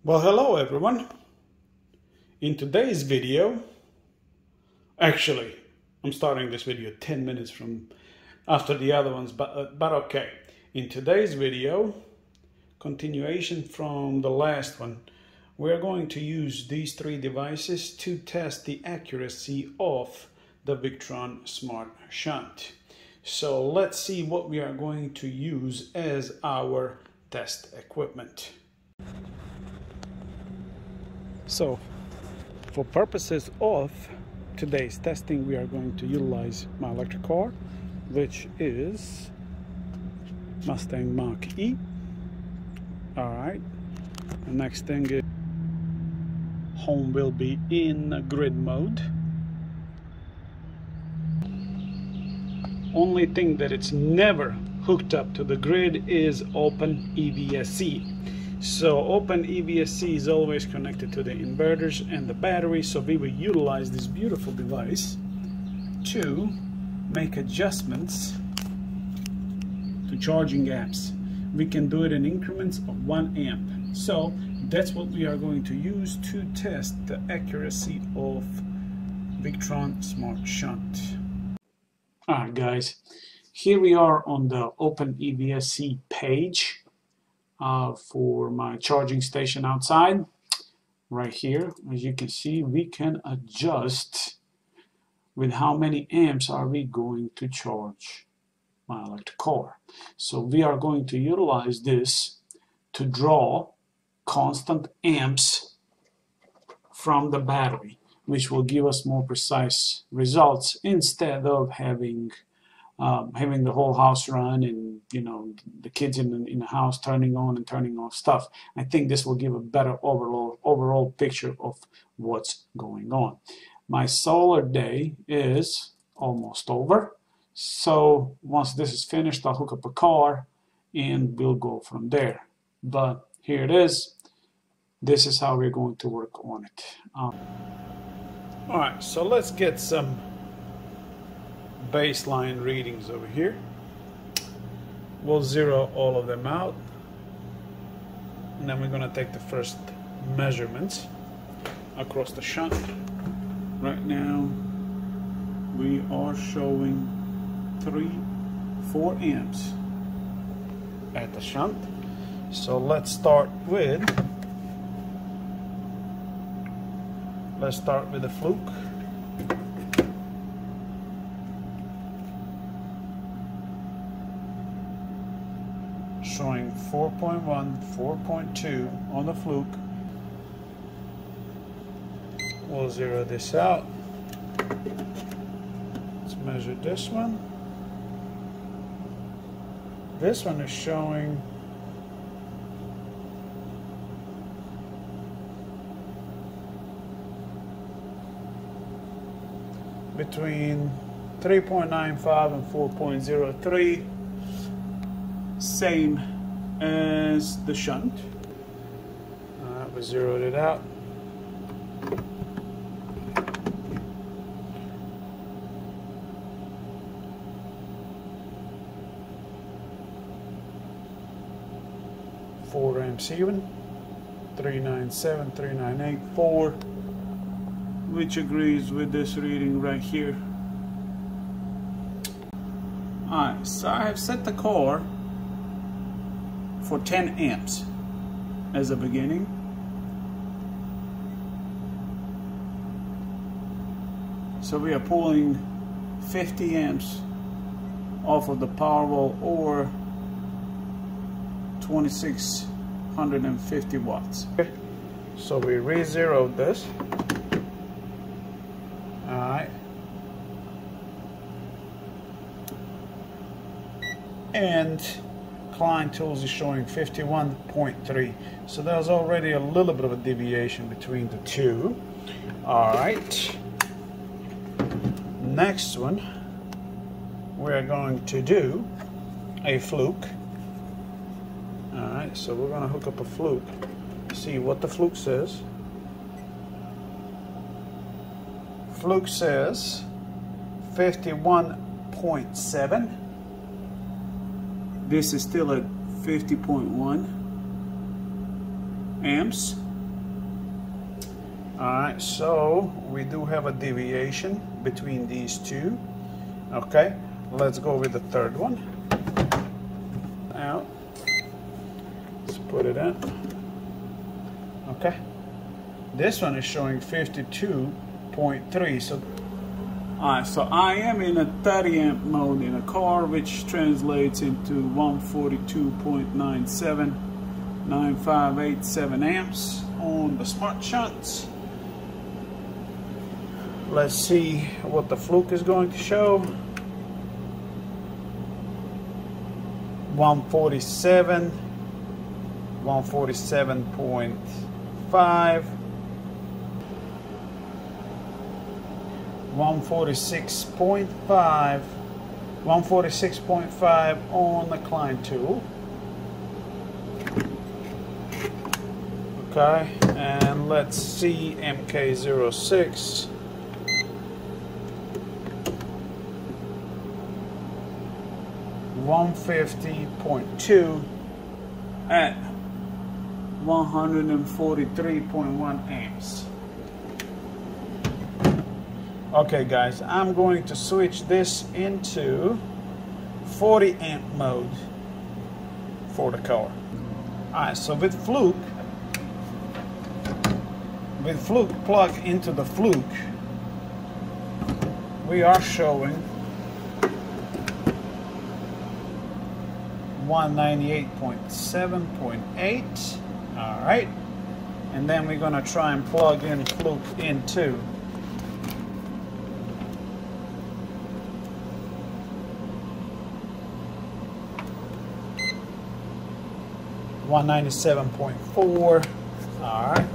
Well, hello everyone. In today's video, actually, I'm starting this video 10 minutes from after the other ones, but okay. In today's video, continuation from the last one, we're going to use these three devices to test the accuracy of the Victron Smart Shunt. So let's see what we are going to use as our test equipment. So, for purposes of today's testing, we are going to utilize my electric car, which is Mustang Mach-E. Alright, the next thing is home will be in grid mode. Only thing that it's never hooked up to the grid is open EVSE. So open EVSE is always connected to the inverters and the battery, so we will utilize this beautiful device to make adjustments to charging amps. We can do it in increments of 1 amp. So that's what we are going to use to test the accuracy of Victron Smart Shunt. Alright guys, here we are on the open EVSE page. For my charging station outside. Right here, as you can see, we can adjust with how many amps are we going to charge my electric car. So we are going to utilize this to draw constant amps from the battery, which will give us more precise results instead of having the whole house run and the kids in the house turning on and turning off stuff. I think this will give a better overall picture of what's going on. My solar day is almost over, so once this is finished, I'll hook up a car and we'll go from there. But here it is. This is how we're going to work on it. Alright, so let's get some baseline readings over here. We'll zero all of them out, and then we're going to take the first measurements across the shunt. Right now we are showing 4 amps at the shunt. So let's start with the Fluke. Showing 4.1, 4.2 on the Fluke. We'll zero this out. Let's measure this one. This one is showing between 3.95 and 4.03. Same as the shunt. We zeroed it out. Four amps even. 397, 3984, which agrees with this reading right here. Alright, so I have set the car for 10 amps as a beginning. So we are pulling 50 amps off of the Powerwall, or 2650 watts. So we re-zeroed this. Alright. And Klein Tools is showing 51.3, so there's already a little bit of a deviation between the two. Alright, next one we're going to do a Fluke. Alright, so we're going to hook up a Fluke, see what the Fluke says. Fluke says 51.7. This is still at 50.1 amps. Alright, so we do have a deviation between these two. Okay, let's go with the third one. Out. Let's put it in. Okay. This one is showing 52.3. So, alright, so I am in a 30 amp mode in a car, which translates into 142.97, 9587 amps on the Smart Shunts. Let's see what the Fluke is going to show. 147, 147.5, 146.5, 146.5 on the Klein tool. Okay, and let's see MK06. 150.2 at 143.1 amps. Okay guys, I'm going to switch this into 40 amp mode for the car. Alright, so with Fluke plug into the Fluke, we are showing 198.7.8. All right, and then we're gonna try and plug in Fluke into 197.4. All right.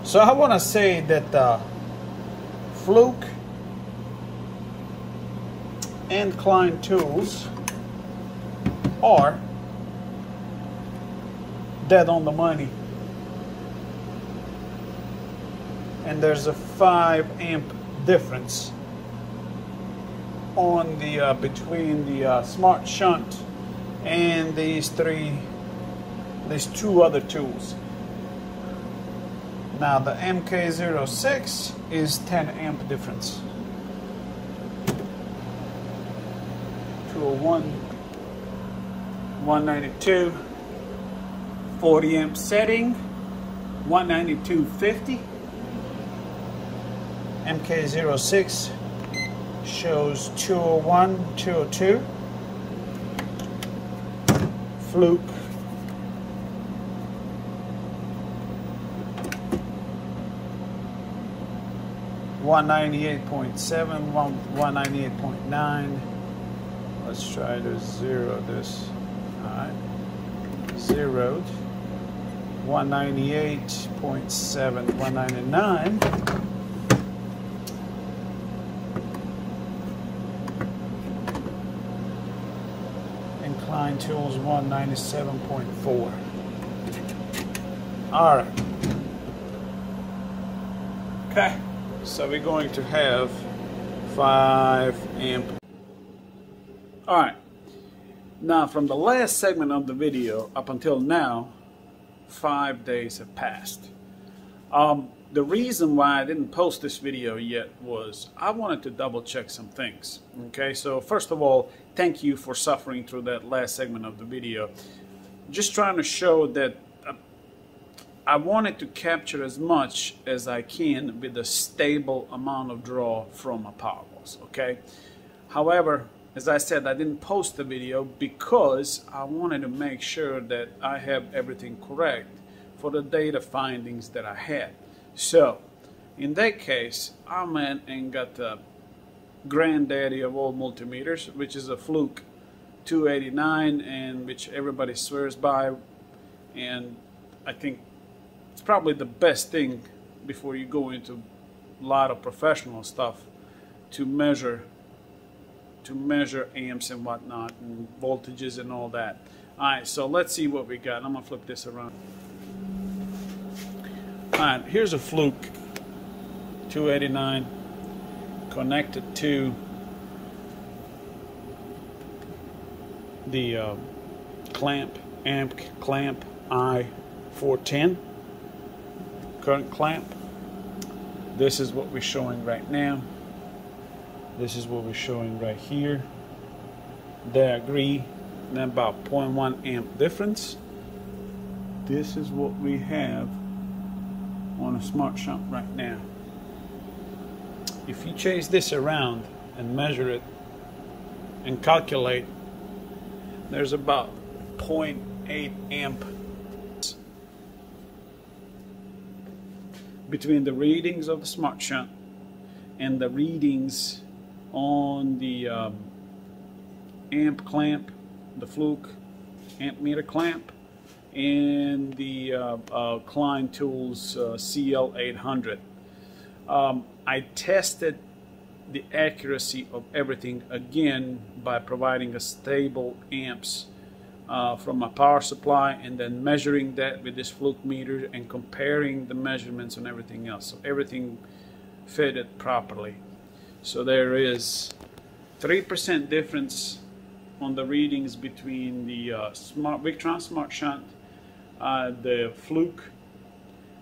So I want to say that Fluke and Klein tools are dead on the money, and there's a 5 amp difference on the between the Smart Shunt and these two other tools. Now the MK06 is 10 amp difference. 201, 192, 40 amp setting, 192.50. MK06 shows 201, 202. Fluke 198.7, 198.9. Let's try to zero this. Alright. Zeroed. 198.7, 199. Incline tools 197.4. Alright. Okay. So we're going to have 5 amp. Alright, now from the last segment of the video up until now, 5 days have passed. The reason why I didn't post this video yet was I wanted to double check some things. Okay, so first of all, thank you for suffering through that last segment of the video. Just trying to show that I wanted to capture as much as I can with a stable amount of draw from my power walls, okay? However, as I said, I didn't post the video because I wanted to make sure that I have everything correct for the data findings that I had. So, in that case, I went and got the granddaddy of all multimeters, which is a Fluke 289, and which everybody swears by, and I think it's probably the best thing before you go into a lot of professional stuff to measure amps and whatnot and voltages and all that. Alright, so let's see what we got. I'm gonna flip this around. Alright, here's a Fluke 289 connected to the clamp, amp clamp I410 current clamp. This is what we're showing right now. This is what we're showing right here. They agree, then about 0.1 amp difference. This is what we have on a Smart Shunt right now. If you chase this around and measure it and calculate, there's about 0.8 amp between the readings of the Smart Shunt and the readings on the amp clamp, the Fluke amp meter clamp, and the Klein Tools CL800. I tested the accuracy of everything again by providing a stable amps from my power supply, and then measuring that with this Fluke meter and comparing the measurements and everything else. So everything fitted properly. So there is 3% difference on the readings between the Victron Smart Shunt, the Fluke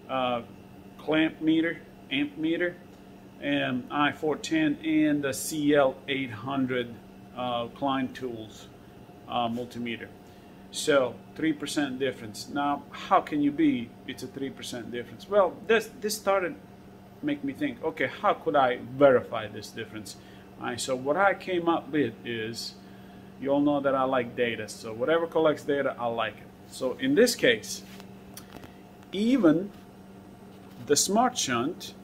clamp meter, amp meter, and I410, and the CL800 Klein Tools multimeter. So 3% difference. Now, how can you be it's a 3% difference? Well, this started make me think, okay, how could I verify this difference? So what I came up with is, you all know that I like data, so whatever collects data, I like it. So in this case, even the Smart Shunt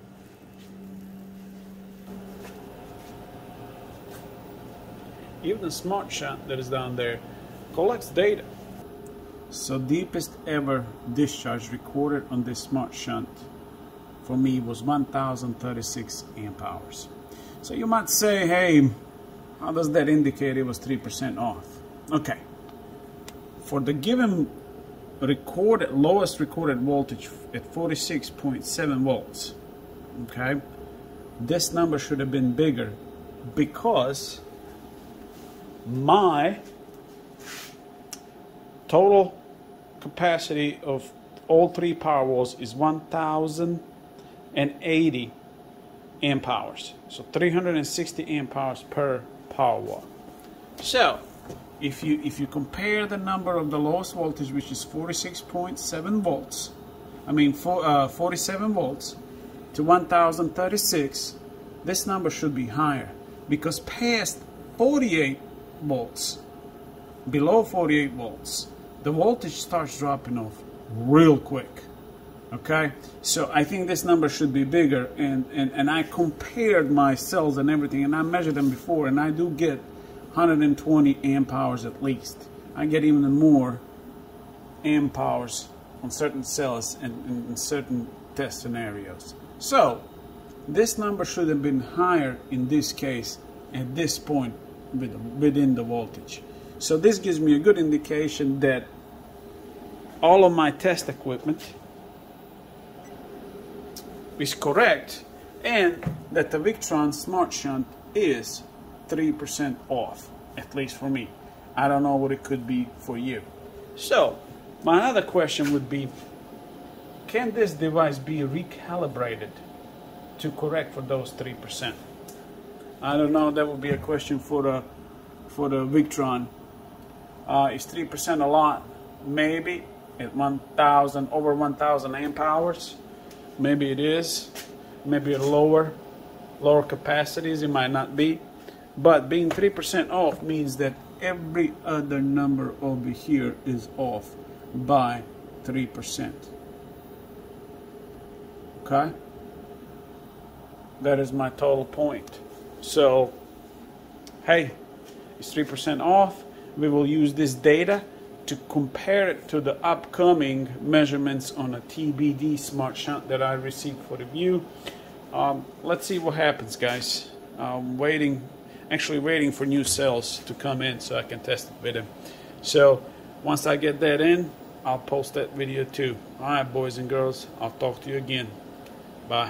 that is down there collects data. So deepest ever discharge recorded on this Smart Shunt for me was 1036 amp hours. So you might say, hey, how does that indicate it was 3% off? Okay, for the given lowest recorded voltage at 46.7 volts, okay, this number should have been bigger, because my total capacity of all three power walls is 1080 amp hours, so 360 amp hours per power wall. So if you compare the number of the lowest voltage, which is 46.7 volts, 47 volts, to 1036, this number should be higher, because past 48 volts, below 48 volts, the voltage starts dropping off real quick. Okay, so I think this number should be bigger, and I compared my cells and everything, and I measured them before, and I do get 120 amp hours at least. I get even more amp hours on certain cells and in certain test scenarios. So this number should have been higher in this case at this point within the voltage. So this gives me a good indication that all of my test equipment is correct, and that the Victron Smart Shunt is 3% off, at least for me. I don't know what it could be for you. So my other question would be, can this device be recalibrated to correct for those 3%? I don't know, that would be a question for the Victron. Is 3% a lot? Maybe at 1,000, over 1,000 amp hours. Maybe it is. Maybe at lower capacities it might not be. But being 3% off means that every other number over here is off by 3%. Okay? That is my total point. So, hey, it's 3% off. We will use this data to compare it to the upcoming measurements on a TBD Smart Shunt that I received for review. Let's see what happens, guys. I'm actually waiting for new cells to come in so I can test it with them. So once I get that in, I'll post that video too. Alright, boys and girls, I'll talk to you again. Bye.